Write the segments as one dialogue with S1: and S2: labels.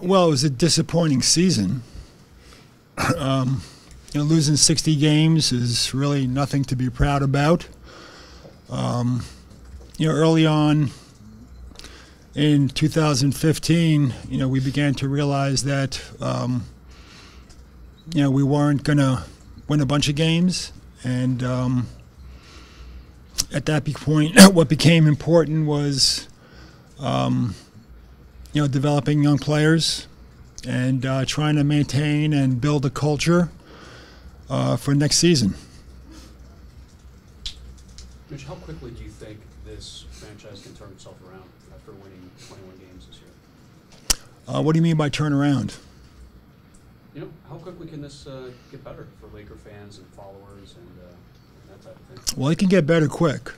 S1: Well, it was a disappointing season. Losing 60 games is really nothing to be proud about. Early on in 2015, we began to realize that, we weren't going to win a bunch of games. And at that point, what became important was, developing young players and trying to maintain and build a culture for next season.
S2: Mitch, how quickly do you think this franchise can turn itself around after winning 21 games this year?
S1: What do you mean by turn around?
S2: How quickly can this get better for Laker fans and followers and that type of thing?
S1: Well, it can get better quick.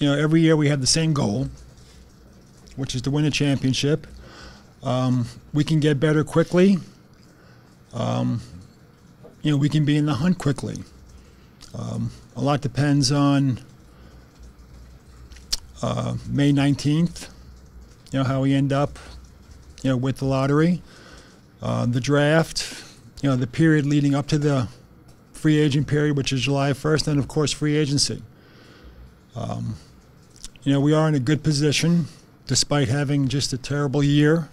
S1: Every year we have the same goal, which is to win a championship. We can get better quickly. We can be in the hunt quickly. A lot depends on May 19th, how we end up, with the lottery, the draft, the period leading up to the free agent period, which is July 1st, and of course free agency. We are in a good position despite having just a terrible year.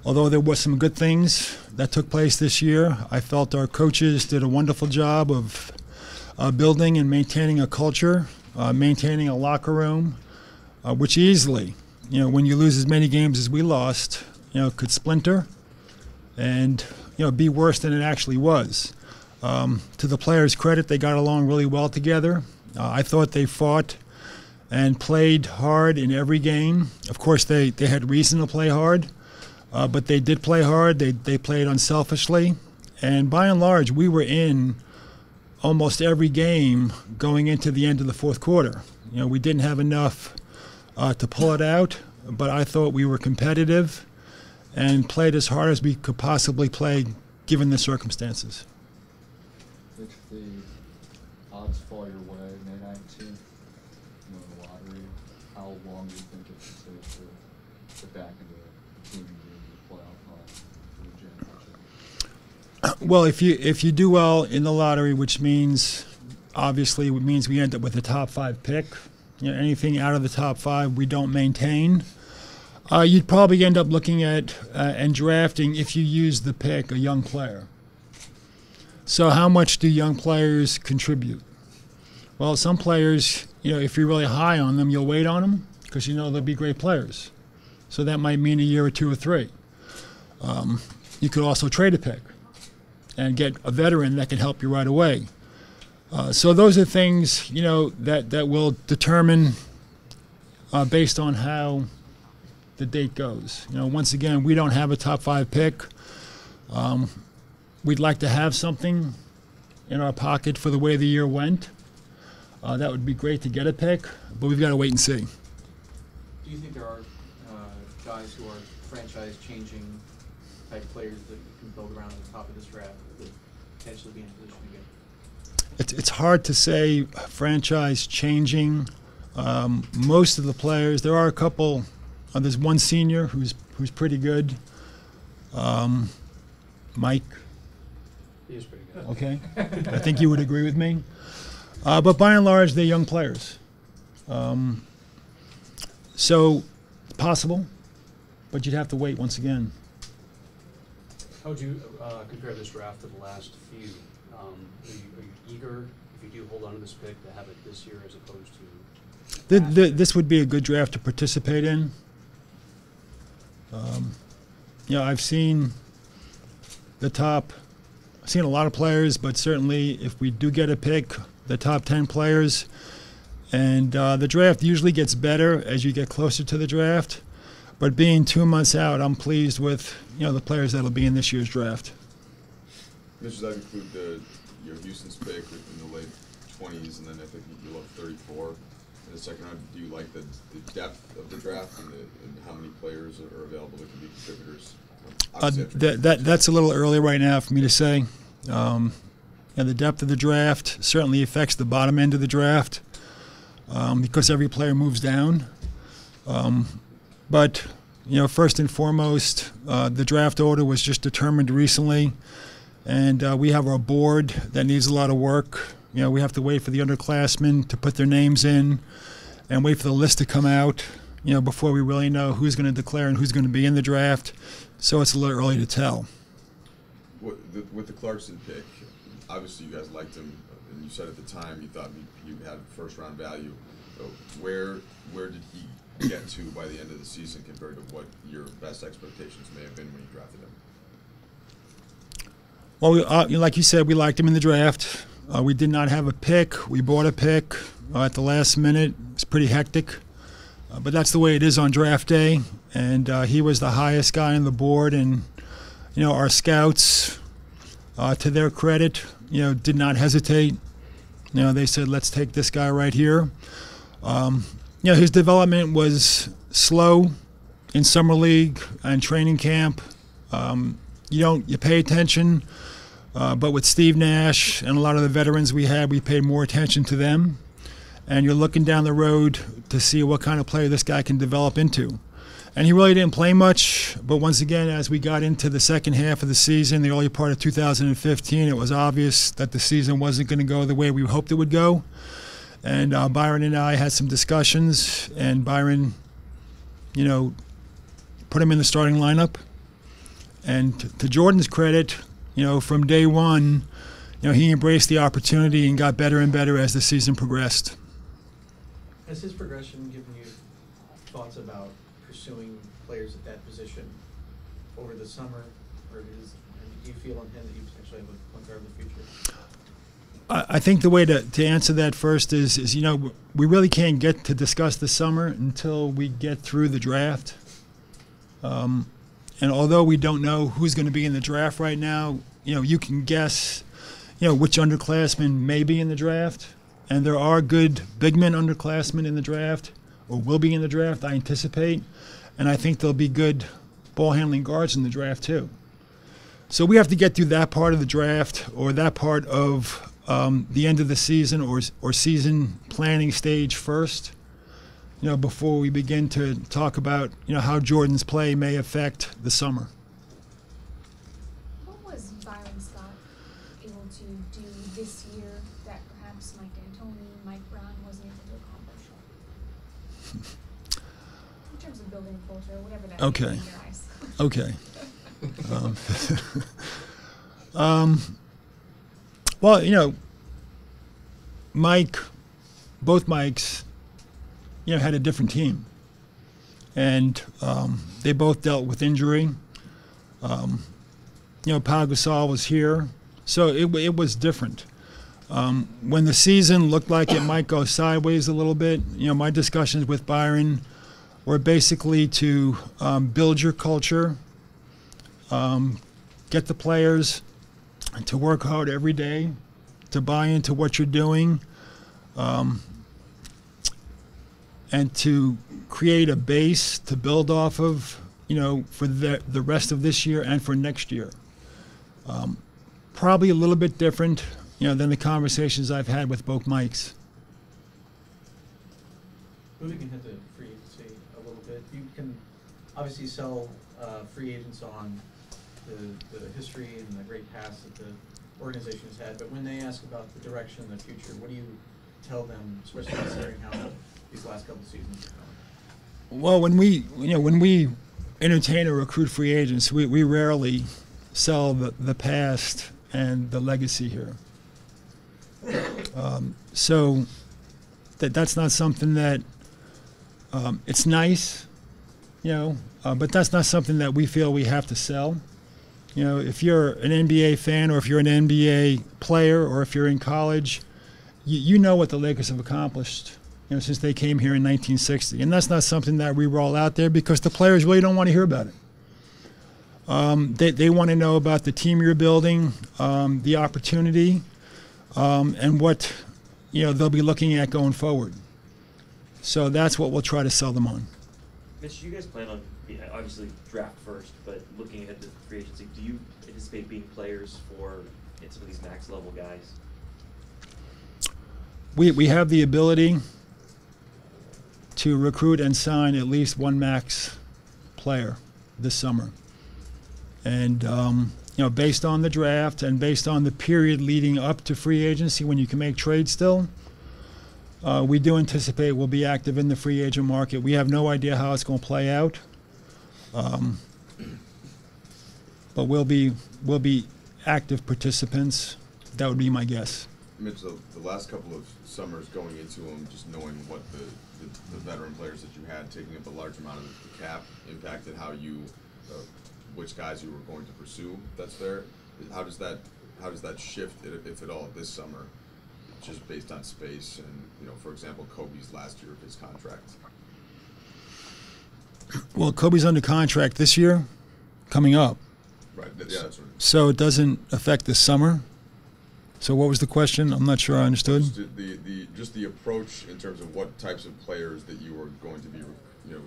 S1: Although there were some good things that took place this year, I felt our coaches did a wonderful job of building and maintaining a culture, maintaining a locker room, which easily, when you lose as many games as we lost, could splinter and, be worse than it actually was. To the players' credit, they got along really well together. I thought they fought and played hard in every game. Of course, they had reason to play hard, but they did play hard. They played unselfishly. And by and large, we were in almost every game going into the end of the fourth quarter. We didn't have enough to pull it out, but I thought we were competitive and played as hard as we could possibly play given the circumstances.
S3: If the odds fall your way, May 19th, the lottery, how long do you think it could take to get back into the team and the playoff hunt for the championship?
S1: Well, if you do well in the lottery, which means obviously it means we end up with a top 5 pick. Anything out of the top 5 we don't maintain. You'd probably end up looking at and drafting, if you use the pick, a young player. So how much do young players contribute? Well, some players, if you're really high on them, you'll wait on them because they'll be great players. So that might mean a year or 2 or 3. You could also trade a pick and get a veteran that can help you right away. So those are things, that will determine based on how the date goes. Once again, we don't have a top 5 pick. We'd like to have something in our pocket for the way the year went. That would be great to get a pick, but we've got to wait and see.
S4: Do you think there are guys who are franchise-changing type players that you can build around at the top of this draft that would potentially be in a position to get?
S1: It's hard to say franchise-changing. Most of the players, there are a couple. There's one senior who's pretty good. Mike.
S2: He is pretty good.
S1: Okay, I think you would agree with me. But by and large, they're young players. So it's possible, but you'd have to wait once again.
S2: How would you compare this draft to the last few? Are you eager, if you do hold on to this pick, to have it this year as opposed to?
S1: This would be a good draft to participate in. I've seen I've seen a lot of players, but certainly if we do get a pick, the top 10 players, and the draft usually gets better as you get closer to the draft. But being 2 months out, I'm pleased with the players that'll be in this year's draft.
S5: Mitch, does that include your Houston's pick in the late 20s, and then I think you love 34 in the second round? Do you like the depth of the draft and how many players are available that can be contributors?
S1: That's a little early right now for me to say. The depth of the draft certainly affects the bottom end of the draft because every player moves down. But First and foremost, the draft order was just determined recently, and we have our board that needs a lot of work. We have to wait for the underclassmen to put their names in and wait for the list to come out, before we really know who's going to declare and who's going to be in the draft. So it's a little early to tell.
S5: With the Clarkson pick, obviously you guys liked him, and you said at the time you thought he had first-round value. Where did he get to by the end of the season compared to what your best expectations may have been when you drafted him?
S1: Well, like you said, we liked him in the draft. We did not have a pick. We bought a pick at the last minute. It was pretty hectic. But that's the way it is on draft day. And he was the highest guy on the board. And, our scouts, to their credit, did not hesitate. They said, let's take this guy right here. His development was slow in summer league and training camp. You pay attention, but with Steve Nash and a lot of the veterans we had, we paid more attention to them. And you're looking down the road to see what kind of player this guy can develop into. And he really didn't play much, but once again, as we got into the second half of the season, the early part of 2015, it was obvious that the season wasn't going to go the way we hoped it would go. And Byron and I had some discussions, and Byron, put him in the starting lineup. And to Jordan's credit, from day one, he embraced the opportunity and got better and better as the season progressed.
S4: Has his progression given you thoughts about pursuing players at that position over the summer, or do you feel on him that you potentially have a point guard in the future?
S1: I think the way to answer that first is we really can't get to discuss the summer until we get through the draft. And although we don't know who's going to be in the draft right now, you can guess, which underclassmen may be in the draft. And there are good big men underclassmen in the draft, or will be in the draft, I anticipate. And I think there'll be good ball handling guards in the draft too. So we have to get through that part of the draft, or that part of the end of the season or season planning stage first, before we begin to talk about, how Jordan's play may affect the summer.
S6: What was Byron Scott able to do this year that perhaps Mike D'Antoni, Mike Brown wasn't able to accomplish? In terms of building culture, whatever that
S1: Okay.
S6: means in your eyes.
S1: Okay. Well, both Mikes, had a different team. And they both dealt with injury. Pau Gasol was here. So it was different. When the season looked like it might go sideways a little bit, my discussions with Byron were basically to build your culture, get the players to work hard every day, to buy into what you're doing, and to create a base to build off of, for the rest of this year and for next year. Probably a little bit different, than the conversations I've had with both Mikes.
S4: Moving ahead to free agency a little bit, you can obviously sell free agents on the history and the great past that the organization has had, but when they ask about the direction in the future, what do you tell them, especially considering how these last couple of seasons have gone?
S1: Well, when we entertain or recruit free agents, we rarely sell the past and the legacy here. So that's not something that it's nice, but that's not something that we feel we have to sell. If you're an NBA fan, or if you're an NBA player, or if you're in college, you know what the Lakers have accomplished, since they came here in 1960. And that's not something that we roll out there because the players really don't want to hear about it. They want to know about the team you're building, the opportunity, and what they'll be looking at going forward. So that's what we'll try to sell them on.
S7: Mitch, do you guys plan on, obviously draft first, but looking ahead to free agency, do you anticipate being players for some of these max level guys?
S1: We have the ability to recruit and sign at least one max player this summer. And, based on the draft and based on the period leading up to free agency when you can make trades still, we do anticipate we'll be active in the free agent market. We have no idea how it's going to play out. But we'll be active participants. That would be my guess.
S5: Mitch, the last couple of summers going into them, just knowing what the veteran players that you had taking up a large amount of the cap impacted how you, which guys you were going to pursue. That's fair. How does that shift, if at all, this summer, just based on space and for example, Kobe's last year of his contract?
S1: Well, Kobe's under contract this year, coming up.
S5: Right. Yeah, that's right.
S1: So it doesn't affect this summer. So what was the question? I'm not sure I understood.
S5: Just the approach in terms of what types of players that you were going to be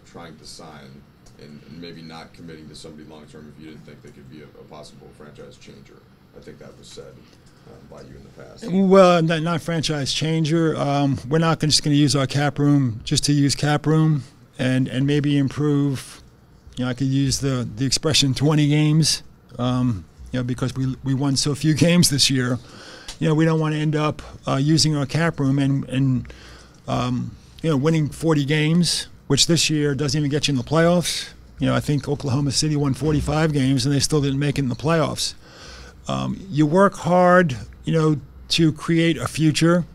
S5: trying to sign, and maybe not committing to somebody long term if you didn't think they could be a possible franchise changer. I think that was said by you in the past.
S1: Well, not franchise changer. We're not just going to use our cap room just to use cap room and maybe improve. I could use the expression 20 games. Because we won so few games this year. We don't want to end up using our cap room and winning 40 games, which this year doesn't even get you in the playoffs. I think Oklahoma City won 45 games and they still didn't make it in the playoffs. You work hard, to create a future,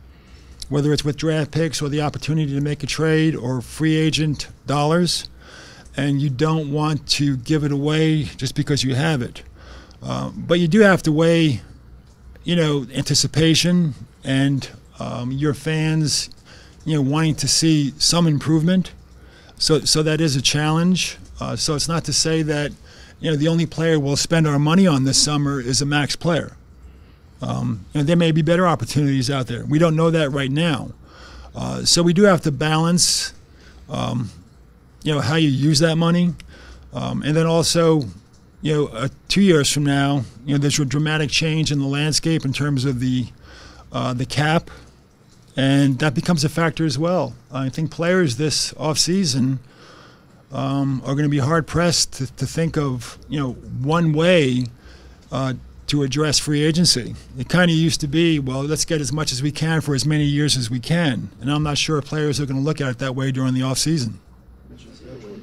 S1: whether it's with draft picks or the opportunity to make a trade or free agent dollars, and you don't want to give it away just because you have it. But you do have to weigh, anticipation and your fans, wanting to see some improvement. So that is a challenge. So it's not to say that, the only player we'll spend our money on this summer is a max player. There may be better opportunities out there. We don't know that right now. So we do have to balance, how you use that money. And then also, 2 years from now, there's a dramatic change in the landscape in terms of the cap, and that becomes a factor as well. I think players this offseason are going to be hard pressed to think of one way to address free agency. It kind of used to be, well, let's get as much as we can for as many years as we can, and I'm not sure players are going to look at it that way during the offseason.
S8: Is there a way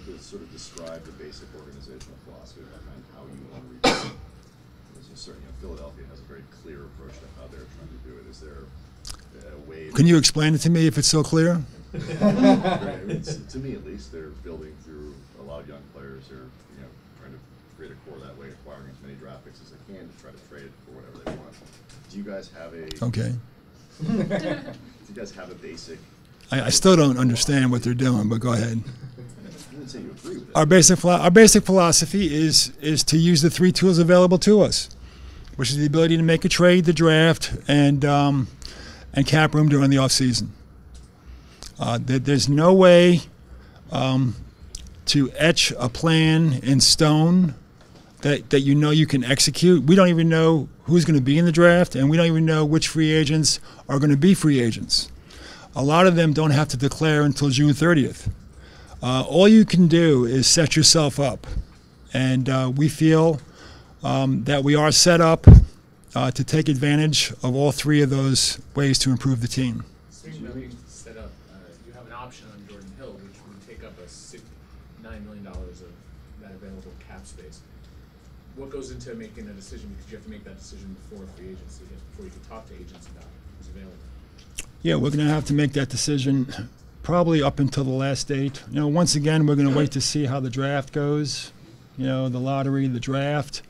S8: to sort of describe the basic organizational philosophy behind how you want to reach it? Certainly, Philadelphia has a very clear approach to how they're trying to do it. Is there a way?
S1: Can you explain it to me if it's so clear?
S8: To me, at least, they're building through a lot of young players. They're trying to create a core that way, acquiring as many draft picks as they can to try to trade it for whatever they want. Do you guys have a?
S1: Okay.
S8: Do you guys have a basic?
S1: I still don't understand what they're doing, but go ahead.
S8: I wouldn't say you agree with it.
S1: Our basic philosophy is to use the three tools available to us, which is the ability to make a trade, the draft, and cap room during the offseason. There's no way to etch a plan in stone that you can execute. We don't even know who's going to be in the draft, and we don't even know which free agents are going to be free agents. A lot of them don't have to declare until June 30th. All you can do is set yourself up, and we feel that we are set up to take advantage of all three of those ways to improve the team.
S9: Speaking of being set up, you have an option on Jordan Hill, which would take up $9 million of that available cap space. What goes into making a decision? Because you have to make that decision before free agency, before you can talk to agents about who's available.
S1: Yeah, we're going to have to make that decision probably up until the last date. Once again, we're going to wait to see how the draft goes. The lottery, the draft.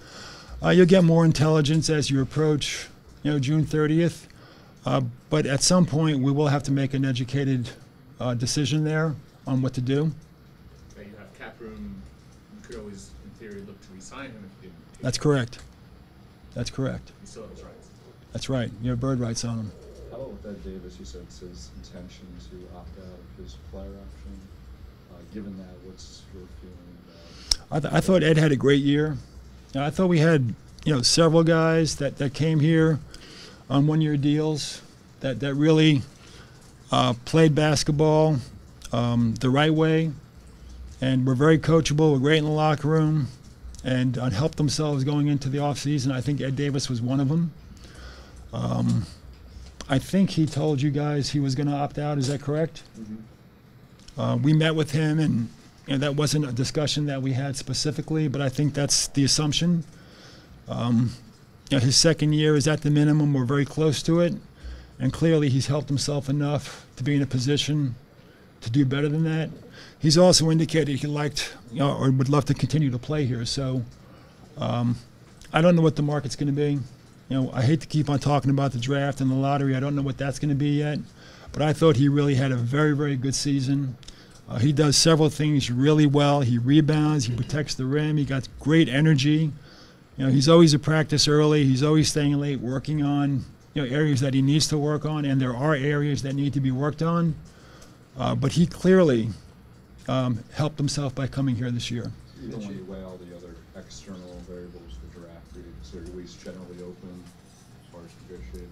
S1: You'll get more intelligence as you approach, June 30th. But at some point, we will have to make an educated decision there on what to do.
S9: But you have cap room. You could always, in theory, look to re-sign him if you didn't.
S1: That's correct. That's correct.
S9: He still has rights.
S1: That's right. You have bird rights on him.
S3: How about with Ed Davis? You said it's his intention to opt out of his player option. Given that, what's your feeling?
S1: I thought Ed had a great year. I thought we had, several guys that came here on one-year deals that really played basketball the right way, and we're very coachable. We're great in the locker room, and helped themselves going into the offseason. I think Ed Davis was one of them. I think he told you guys he was going to opt out. Is that correct?
S3: Mm-hmm.
S1: We met with him, and that wasn't a discussion that we had specifically, but I think that's the assumption. His second year is at the minimum. We're very close to it, and clearly he's helped himself enough to be in a position to do better than that. He's also indicated he liked, or would love to continue to play here. So I don't know what the market's going to be. I hate to keep on talking about the draft and the lottery. I don't know what that's going to be yet. But I thought he really had a very, very good season. He does several things really well. He rebounds. He protects the rim. He got great energy. He's always at practice early. He's always staying late, working on areas that he needs to work on, and there are areas that need to be worked on. But he clearly helped himself by coming here this year.
S3: Even when you weigh all the other external variables, the draft, do you consider Luis generally open as far as negotiating?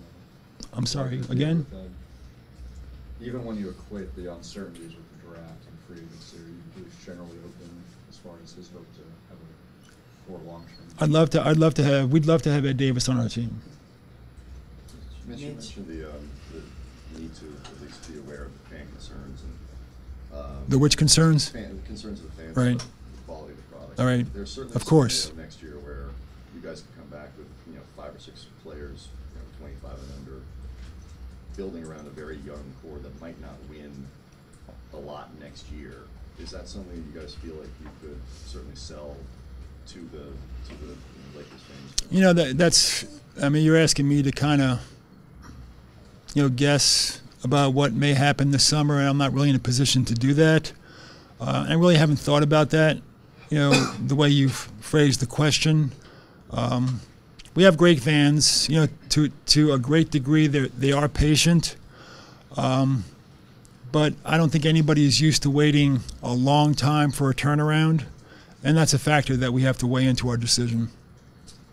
S1: I'm sorry, again?
S3: Even when you equate the uncertainties with the draft and free agency, are you Luis generally open as far as his hope to have a core long-term? We'd love to have Ed Davis on our team.
S8: Mitch, you mentioned the need to at least be aware of the fan concerns and
S1: The which concerns?
S8: concerns of the fans,
S1: Right.
S8: about the quality of the product.
S1: All right.
S8: There's certainly
S1: Of course.
S8: a scenario next year where you guys can come back with 5 or 6 players, 25 and under, building around a very young core that might not win a lot next year. Is that something you guys feel like you could certainly sell to the Lakers fans?
S1: That's. I mean, you're asking me to kind of, guess about what may happen this summer, and I'm not really in a position to do that. I really haven't thought about that, the way you've phrased the question. We have great fans, to a great degree. They are patient, but I don't think anybody is used to waiting a long time for a turnaround, and that's a factor that we have to weigh into our decision.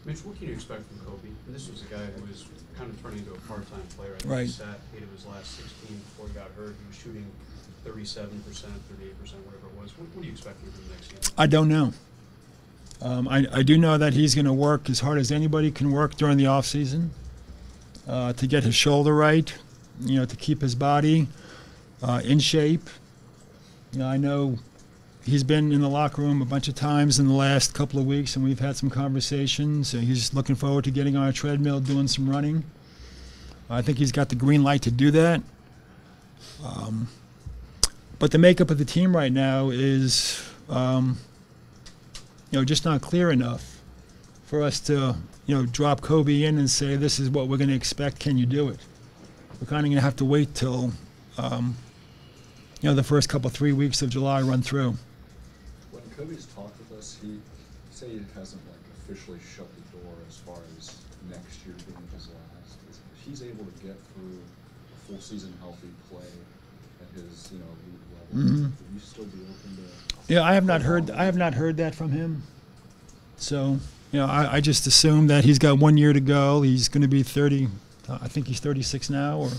S2: Mitch, what can you expect from Kobe? This was a guy who was kind of turning into a part-time player. I think
S1: Right.
S2: he sat 8 of his last 16 before he got hurt. He was shooting 37%, 38%, whatever it was. What do you expect from him next year?
S1: I don't know. I do know that he's going to work as hard as anybody can work during the off season to get his shoulder right, to keep his body in shape. I know he's been in the locker room a bunch of times in the last couple of weeks, and we've had some conversations. He's looking forward to getting on a treadmill, doing some running. I think he's got the green light to do that. But the makeup of the team right now is, just not clear enough for us to, drop Kobe in and say, this is what we're going to expect. Can you do it? We're kind of going to have to wait till, the first 3 weeks of July run through.
S3: When Kobe's talked with us, he said he hasn't officially shut the door as far as next year being his last. If he's able to get through a full season healthy play at his elite level,
S1: Mhm.
S3: would you still be open to?
S1: Yeah, I have not heard that from him. So, I just assume that he's got 1 year to go. He's going to be 30. I think he's 36 now,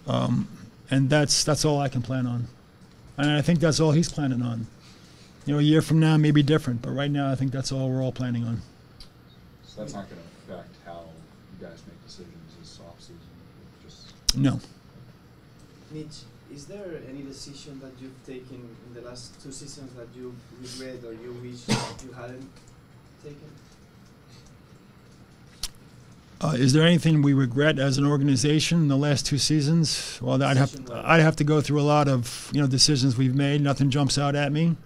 S1: and that's all I can plan on. And I think that's all he's planning on. A year from now may be different, but right now I think that's all we're all planning on.
S3: So that's not going to affect how you guys make decisions this offseason? Just
S1: No.
S10: Mitch, is there any decision that you've taken in the last 2 seasons that you regret or you wish you hadn't taken?
S1: Is there anything we regret as an organization in the last 2 seasons? Well, I'd have to go through a lot of decisions we've made. Nothing jumps out at me.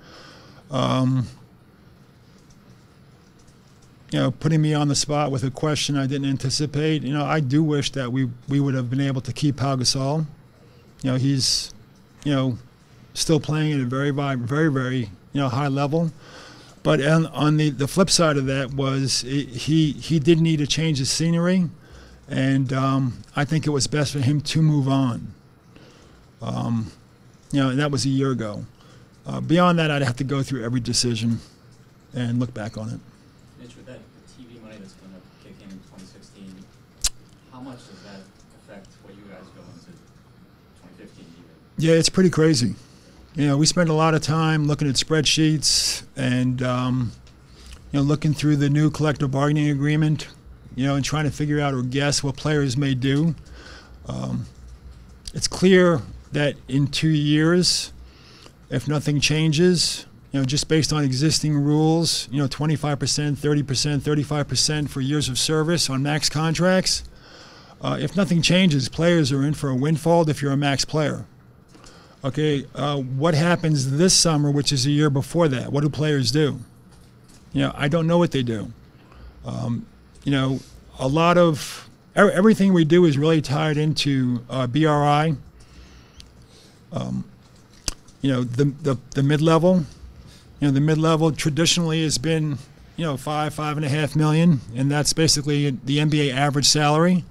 S1: Putting me on the spot with a question I didn't anticipate. I do wish that we would have been able to keep Pau Gasol. He's still playing at a very, very, very high level. But on the flip side of that was he did need to change his scenery, and I think it was best for him to move on. And that was a year ago. Beyond that, I'd have to go through every decision and look back on it.
S11: Mitch, with that TV money that's going to kick in 2016, how much does that affect what you guys go into 2015 even?
S1: Yeah, it's pretty crazy. we spend a lot of time looking at spreadsheets and looking through the new collective bargaining agreement, and trying to figure out or guess what players may do. It's clear that in 2 years, if nothing changes, just based on existing rules, 25%, 30%, 35% for years of service on max contracts, if nothing changes, players are in for a windfall if you're a max player. Okay, what happens this summer, which is a year before that? What do players do? I don't know what they do. A lot of everything we do is really tied into BRI. The mid-level. The mid-level traditionally has been, $5.5 million, and that's basically the NBA average salary.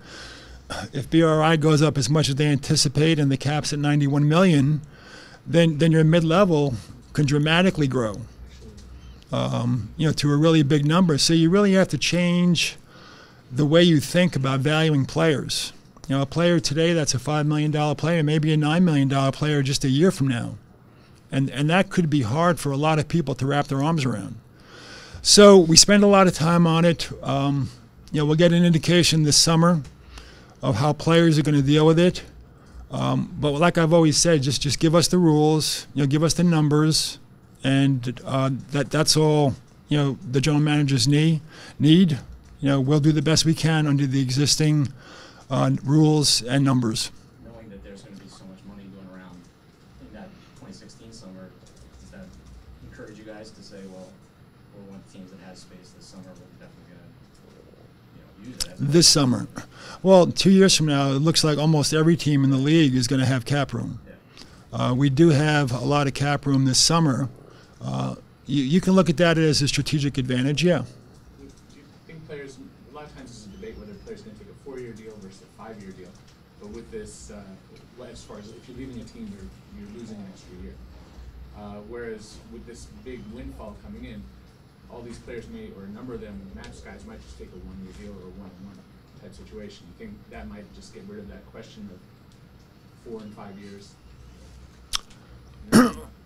S1: If BRI goes up as much as they anticipate and the cap's at $91 million, then your mid-level can dramatically grow, to a really big number. So you really have to change the way you think about valuing players. A player today that's a $5 million player, maybe a $9 million player just a year from now. And that could be hard for a lot of people to wrap their arms around. So we spend a lot of time on it. We'll get an indication this summer of how players are going to deal with it. But like I've always said, just give us the rules, give us the numbers, and that's all the general managers need. We'll do the best we can under the existing rules and numbers.
S11: Knowing that there's going to be so much money going around in that 2016 summer, does that encourage you guys to say, well, we're one of the teams that has space this summer, we're definitely going to use it?
S1: This summer. Well, 2 years from now, it looks like almost every team in the league is going to have cap room.
S11: Yeah.
S1: We do have a lot of cap room this summer. You can look at that as a strategic advantage, yeah.
S9: Do you think players, a lot of times there's a debate whether players are going to take a 4-year deal versus a 5-year deal, but with this, as far as if you're leaving a team, you're losing an extra year. Whereas with this big windfall coming in, all these players may, or a number of them, max guys might just take a 1-year deal or a 1-on-1 type situation. You think that might just get rid of that question of 4 and 5 years?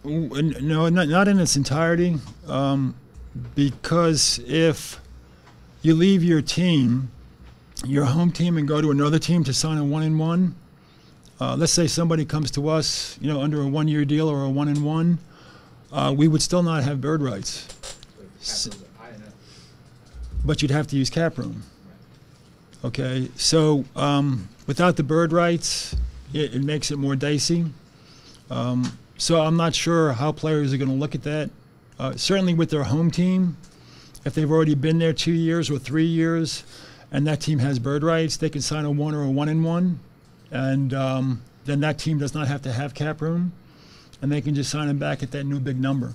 S1: No, not in its entirety, because if you leave your team, your home team, and go to another team to sign a 1-on-1, let's say somebody comes to us, under a 1-year deal or a 1-on-1, we would still not have bird rights. But you'd have to use cap room. Okay, so without the bird rights, it makes it more dicey. So I'm not sure how players are going to look at that. Certainly with their home team, if they've already been there 2 years or 3 years, and that team has bird rights, they can sign a 1 or a 1-on-1, and then that team does not have to have cap room, and they can just sign them back at that new big number.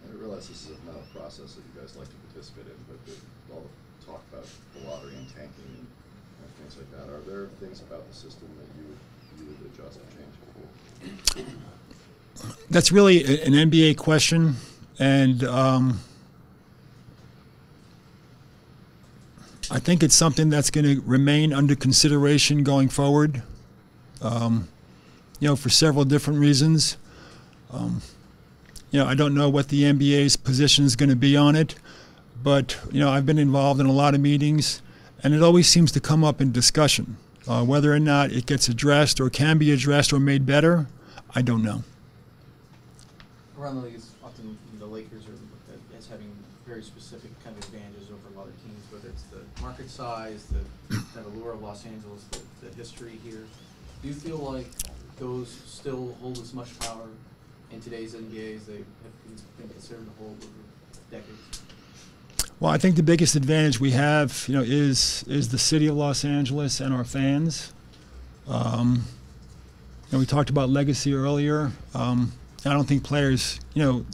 S8: I realize this is not a process that you guys like to participate in, but with all the talk about the lottery and tanking and things like that, are there things about the system that you would adjust or change?
S1: That's really an NBA question, and I think it's something that's going to remain under consideration going forward, for several different reasons. I don't know what the NBA's position is going to be on it, but I've been involved in a lot of meetings, and it always seems to come up in discussion. Whether or not it gets addressed or can be addressed or made better, I don't know.
S10: Around the league, it's often the Lakers are looked at as having very specific kind of advantages over a lot of teams, whether it's the market size, the kind of allure of Los Angeles, the history here. Do you feel like those still hold as much power in today's NBA as they have been considered to hold over decades?
S1: Well, I think the biggest advantage we have, is the city of Los Angeles and our fans. We talked about legacy earlier. I don't think players,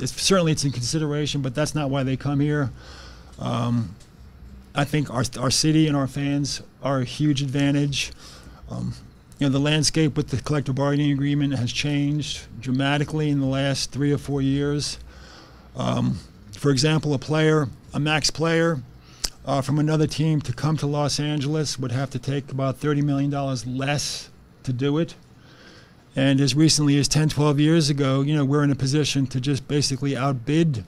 S1: certainly it's in consideration, but that's not why they come here. I think our city and our fans are a huge advantage. The landscape with the collective bargaining agreement has changed dramatically in the last 3 or 4 years. For example, a max player from another team to come to Los Angeles would have to take about $30 million less to do it. And as recently as 10, 12 years ago, we're in a position to just basically outbid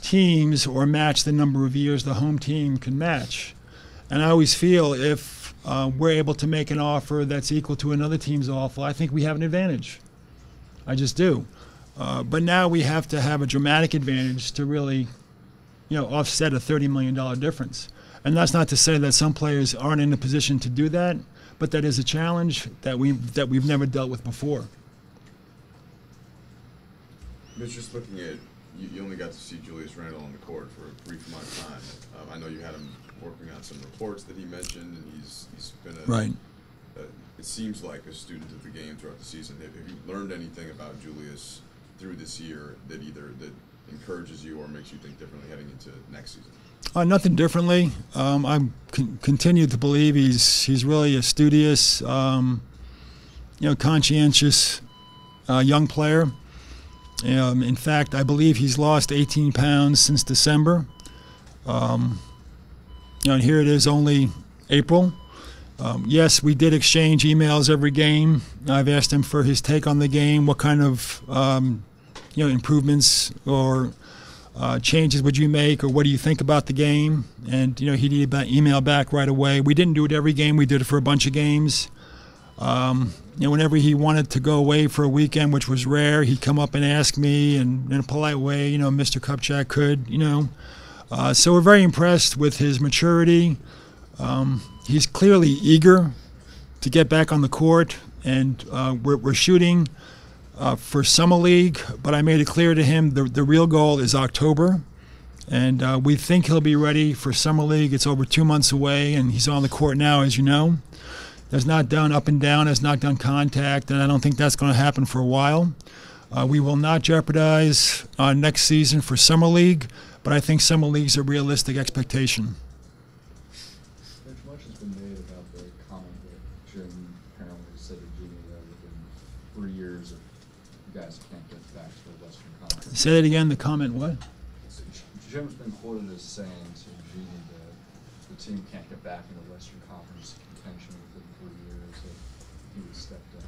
S1: teams or match the number of years the home team can match. And I always feel if we're able to make an offer that's equal to another team's offer, I think we have an advantage. I just do. But now we have to have a dramatic advantage to really, offset a $30 million difference. And that's not to say that some players aren't in a position to do that, but that is a challenge that we've never dealt with before.
S5: Mitch, just looking at, you only got to see Julius Randle on the court for a brief amount of time. I know you had him working on some reports that he mentioned, and he's been
S1: Right.
S5: It seems like a student of the game throughout the season. Have you learned anything about Julius through this year that encourages you or makes you think differently heading into next season?
S1: Nothing differently. I continue to believe he's really a studious, conscientious young player. In fact, I believe he's lost 18 pounds since December. And here it is, only April. Yes, we did exchange emails every game. I've asked him for his take on the game, what kind of improvements or changes would you make, or what do you think about the game? And he did email back right away. We didn't do it every game. We did it for a bunch of games. Whenever he wanted to go away for a weekend, which was rare, he'd come up and ask me, and in a polite way, Mr. Kupchak could, So we're very impressed with his maturity. He's clearly eager to get back on the court, and we're shooting for Summer League, but I made it clear to him the real goal is October, and we think he'll be ready for Summer League. It's over 2 months away, and he's on the court now, as you know. Has not done up and down, has not done contact, and I don't think that's going to happen for a while. We will not jeopardize next season for Summer League, but I think Summer League's a realistic expectation.
S3: Mitch, much has been made about the comment that Jim apparently said to Jeannie that within 3 years, if you guys can't get back to the Western Conference.
S1: Say that again, the comment what?
S3: Jim's been quoted as saying to Jeannie that the team can't get back into Western Conference contention within 3 years, that he would step down.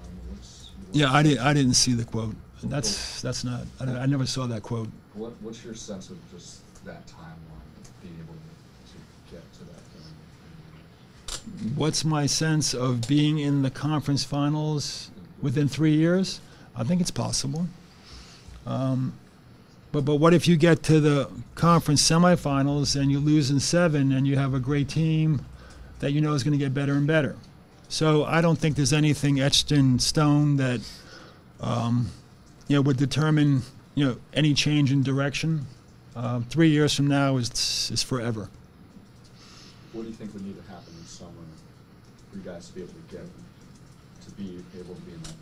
S1: Yeah, I didn't see the quote. That's not. I never saw that quote.
S3: What's your sense of just that timeline, being able to get to that point?
S1: What's my sense of being in the conference finals within 3 years? I think it's possible. But what if you get to the conference semifinals and you lose in 7 and you have a great team that you know is going to get better and better? So I don't think there's anything etched in stone that would determine any change in direction. 3 years from now is forever.
S3: What do you think would need to happen in summer for you guys to be able to be able to be in that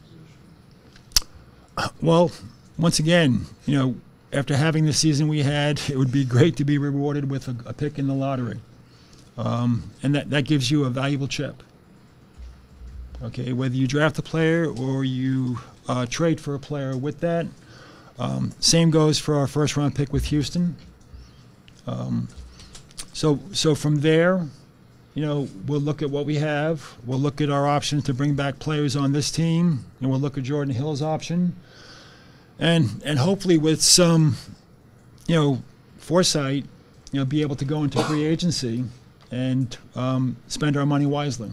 S3: position?
S1: Well, once again, after having the season we had, it would be great to be rewarded with a pick in the lottery, and that gives you a valuable chip. Okay, whether you draft a player or you trade for a player with that. Same goes for our first-round pick with Houston. So from there, we'll look at what we have. We'll look at our options to bring back players on this team, and we'll look at Jordan Hill's option, and hopefully with some, foresight, be able to go into free agency and spend our money wisely.